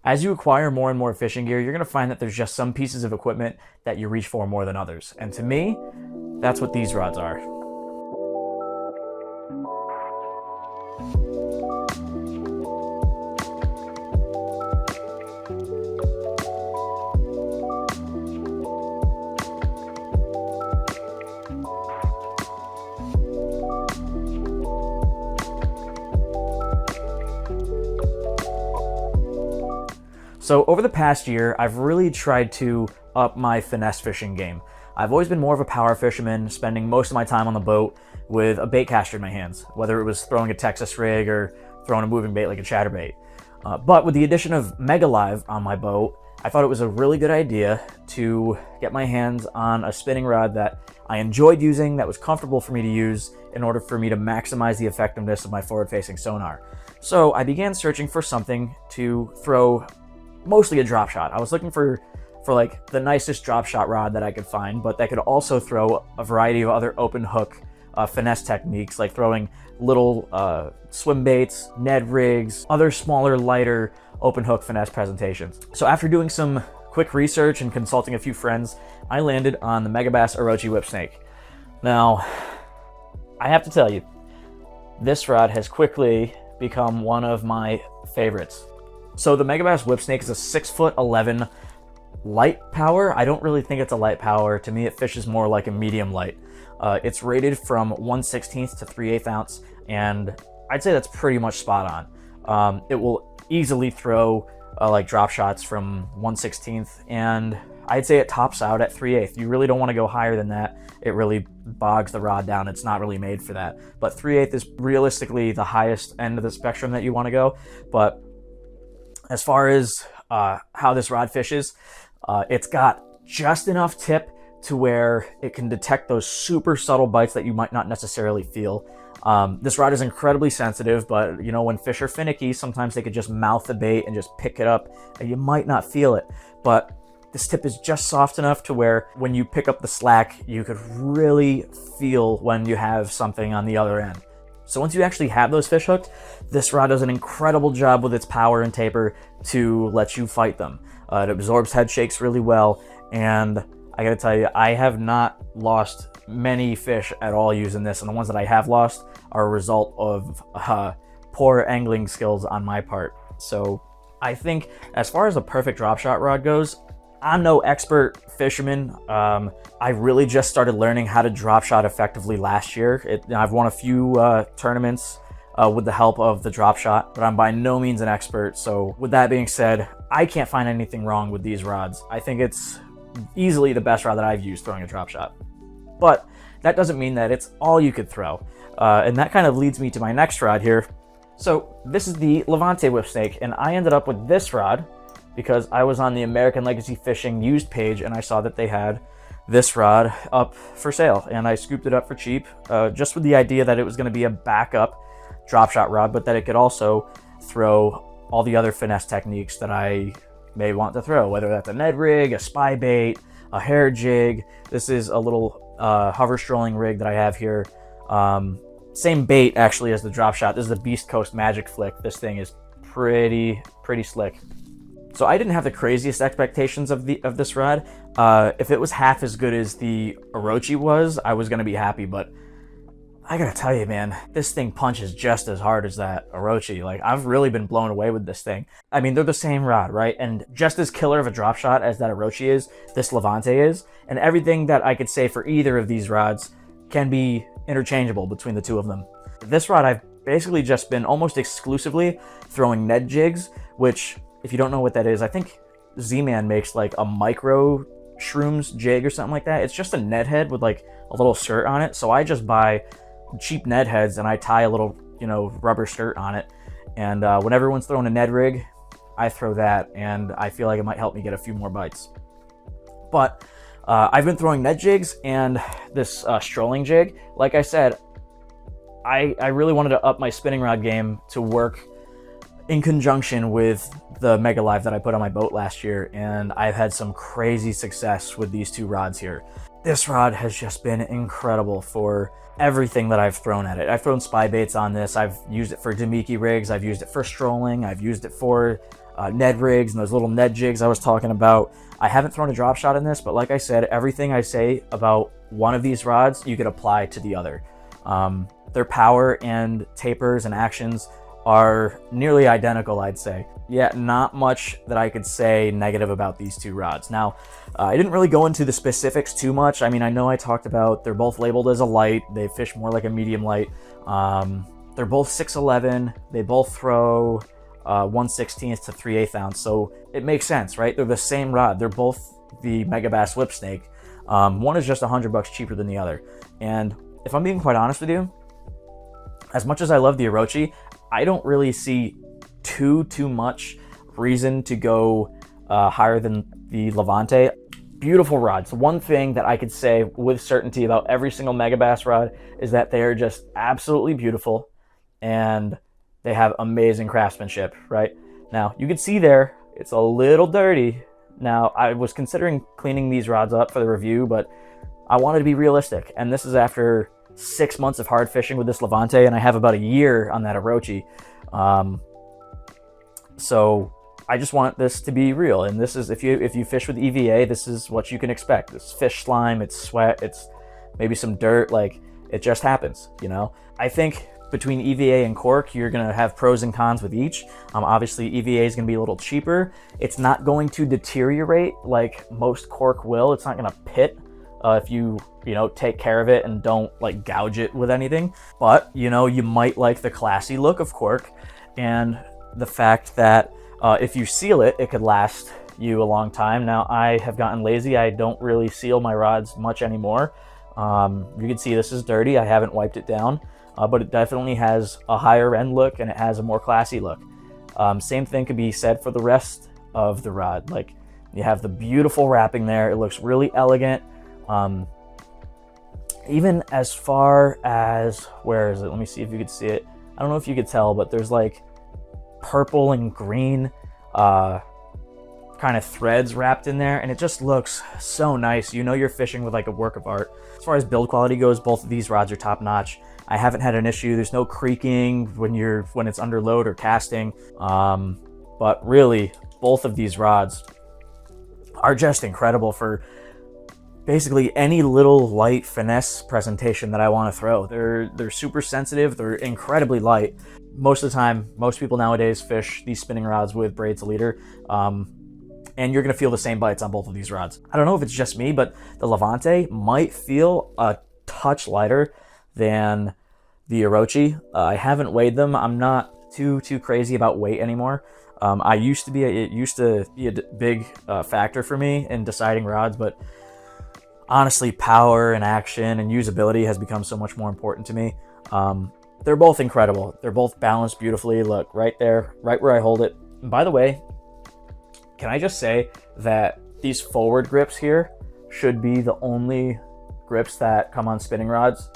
As you acquire more and more fishing gear, you're going to find that there's just some pieces of equipment that you reach for more than others. And to me, that's what these rods are. So over the past year, I've really tried to up my finesse fishing game. I've always been more of a power fisherman, spending most of my time on the boat with a bait caster in my hands, whether it was throwing a Texas rig or throwing a moving bait like a chatterbait. But with the addition of Megalive on my boat, I thought it was a really good idea to get my hands on a spinning rod that I enjoyed using, that was comfortable for me to use in order for me to maximize the effectiveness of my forward-facing sonar. So I began searching for something to throw mostly a drop shot. I was looking for like the nicest drop shot rod that I could find, but that could also throw a variety of other open hook finesse techniques, like throwing little swim baits, Ned rigs, other smaller, lighter open hook finesse presentations. So after doing some quick research and consulting a few friends, I landed on the Megabass Orochi Whipsnake. Now, I have to tell you, this rod has quickly become one of my favorites. So the Megabass Whipsnake is a 6'11" light power. I don't really think it's a light power. To me, it fishes more like a medium light. It's rated from 1/16 to 3/8 ounce, and I'd say that's pretty much spot on. It will easily throw like drop shots from 1/16, and I'd say it tops out at 3/8. You really don't want to go higher than that. It really bogs the rod down. It's not really made for that. But 3/8 is realistically the highest end of the spectrum that you want to go. But as far as how this rod fishes, it's got just enough tip to where it can detect those super subtle bites that you might not necessarily feel. This rod is incredibly sensitive, but you know, when fish are finicky, sometimes they could just mouth the bait and just pick it up and you might not feel it. But this tip is just soft enough to where when you pick up the slack, you could really feel when you have something on the other end. So once you actually have those fish hooked, this rod does an incredible job with its power and taper to let you fight them. It absorbs head shakes really well, and I gotta tell you, I have not lost many fish at all using this, and the ones that I have lost are a result of poor angling skills on my part. So I think as far as a perfect drop shot rod goes, I'm no expert fisherman. I really just started learning how to drop shot effectively last year. I've won a few tournaments with the help of the drop shot, but I'm by no means an expert. So with that being said, I can't find anything wrong with these rods. I think it's easily the best rod that I've used throwing a drop shot. But that doesn't mean that it's all you could throw. And that kind of leads me to my next rod here. So this is the Levante Whipsnake, and I ended up with this rod because I was on the American Legacy Fishing used page and I saw that they had this rod up for sale, and I scooped it up for cheap, just with the idea that it was going to be a backup drop shot rod, but that it could also throw all the other finesse techniques that I may want to throw, whether that's a Ned rig, a spy bait, a hair jig. This is a little hover strolling rig that I have here. Same bait actually as the drop shot. This is the Beast Coast Magic Flick. This thing is pretty slick. So I didn't have the craziest expectations of this rod. If it was half as good as the Orochi was, I was gonna be happy, but I gotta tell you, man, this thing punches just as hard as that Orochi. Like, I've really been blown away with this thing. I mean, they're the same rod, right? And just as killer of a drop shot as that Orochi is, this Levante is, and everything that I could say for either of these rods can be interchangeable between the two of them. This rod, I've basically just been almost exclusively throwing Ned jigs, which, if you don't know what that is, I think Z-Man makes like a micro shrooms jig or something like that. It's just a Ned head with like a little skirt on it. So I just buy cheap Ned heads and I tie a little, rubber skirt on it. And when everyone's throwing a Ned rig, I throw that, and I feel like it might help me get a few more bites. But I've been throwing Ned jigs and this strolling jig. Like I said, I really wanted to up my spinning rod game to work in conjunction with the Megalive that I put on my boat last year, and I've had some crazy success with these two rods here. This rod has just been incredible for everything that I've thrown at it. I've thrown spy baits on this. I've used it for Damiki rigs. I've used it for strolling. I've used it for Ned rigs and those little Ned jigs I was talking about. I haven't thrown a drop shot in this, but like I said, everything I say about one of these rods, you could apply to the other. Their power and tapers and actions are nearly identical, I'd say. Yeah, not much that I could say negative about these two rods. Now, I didn't really go into the specifics too much. I mean, I know I talked about they're both labeled as a light. They fish more like a medium light. They're both 6'11". They both throw 1/16 to 3/8 ounce. So it makes sense, right? They're the same rod. They're both the Megabass Whipsnake. One is just $100 cheaper than the other. And if I'm being quite honest with you, as much as I love the Orochi, I don't really see too much reason to go higher than the Levante. Beautiful rods. One thing that I could say with certainty about every single Megabass rod is that they are just absolutely beautiful and they have amazing craftsmanship, right? Now, you can see there, it's a little dirty. Now, I was considering cleaning these rods up for the review, but I wanted to be realistic. And this is after 6 months of hard fishing with this Levante, and I have about a year on that Orochi. So I just want this to be real. And this is, if you fish with EVA, this is what you can expect. It's fish slime, it's sweat, it's maybe some dirt, like it just happens, you know? I think between EVA and cork, you're gonna have pros and cons with each. Obviously EVA is gonna be a little cheaper. It's not going to deteriorate like most cork will. It's not gonna pit if you take care of it and don't like gouge it with anything. But you might like the classy look of cork and the fact that if you seal it, it could last you a long time. Now, I have gotten lazy. I don't really seal my rods much anymore. You can see this is dirty. I haven't wiped it down, but it definitely has a higher end look and it has a more classy look. Same thing could be said for the rest of the rod. Like, you have the beautiful wrapping there. It looks really elegant. Even as far as, where is it? Let me see if you could see it. I don't know if you could tell, but there's like purple and green kind of threads wrapped in there, and it just looks so nice. You're fishing with like a work of art. As far as build quality goes, both of these rods are top notch. I haven't had an issue. There's no creaking when it's under load or casting. But really, both of these rods are just incredible for basically any little light finesse presentation that I want to throw. They're super sensitive. They're incredibly light. Most of the time, most people nowadays fish these spinning rods with braid to leader, and you're going to feel the same bites on both of these rods. I don't know if it's just me, but the Levante might feel a touch lighter than the Orochi. I haven't weighed them. I'm not too crazy about weight anymore. It used to be a big factor for me in deciding rods, but honestly, power and action and usability has become so much more important to me. They're both incredible. They're both balanced beautifully. Look, right there, right where I hold it. And by the way, can I just say that these forward grips here should be the only grips that come on spinning rods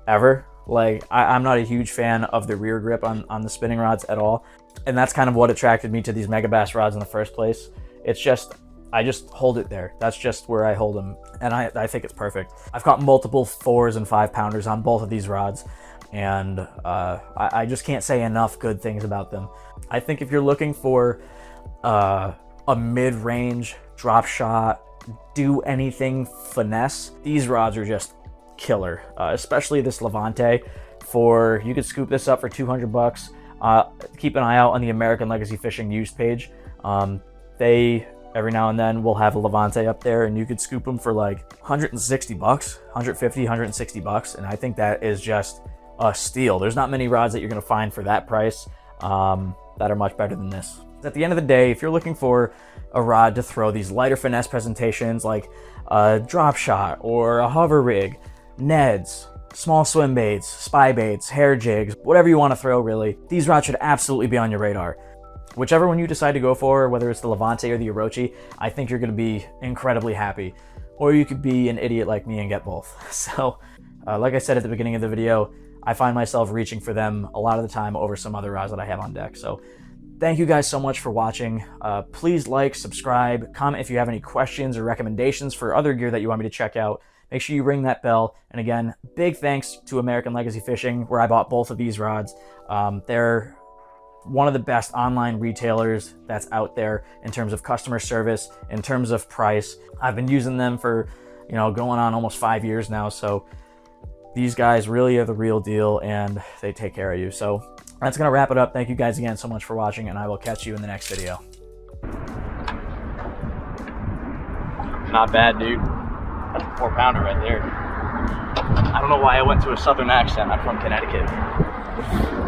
ever. Like, I'm not a huge fan of the rear grip on the spinning rods at all. And that's kind of what attracted me to these Megabass rods in the first place. It's just, I just hold it there. That's just where I hold them. And I think it's perfect. I've caught multiple 4s and 5 pounders on both of these rods. And I just can't say enough good things about them. I think if you're looking for a mid-range drop shot, do anything finesse, these rods are just killer. Especially this Levante. You could scoop this up for $200. Keep an eye out on the American Legacy Fishing used page. They every now and then will have a Levante up there, and you could scoop them for like $160, $150, $160, and I think that is just a steal. There's not many rods that you're going to find for that price that are much better than this. At the end of the day, if you're looking for a rod to throw these lighter finesse presentations like a drop shot or a hover rig, Neds, small swim baits, spy baits, hair jigs, whatever you want to throw really, these rods should absolutely be on your radar. Whichever one you decide to go for, whether it's the Levante or the Orochi, I think you're going to be incredibly happy. Or you could be an idiot like me and get both. So, like I said at the beginning of the video, I find myself reaching for them a lot of the time over some other rods that I have on deck. So, thank you guys so much for watching. Please like, subscribe, comment if you have any questions or recommendations for other gear that you want me to check out. Make sure you ring that bell. And again, big thanks to American Legacy Fishing, where I bought both of these rods. They're one of the best online retailers that's out there in terms of customer service, in terms of price. I've been using them for, going on almost 5 years now. So these guys really are the real deal, and they take care of you. So that's going to wrap it up. Thank you guys again so much for watching, and I will catch you in the next video. Not bad, dude. That's a 4-pounder right there. I don't know why I went to a southern accent. I'm from Connecticut.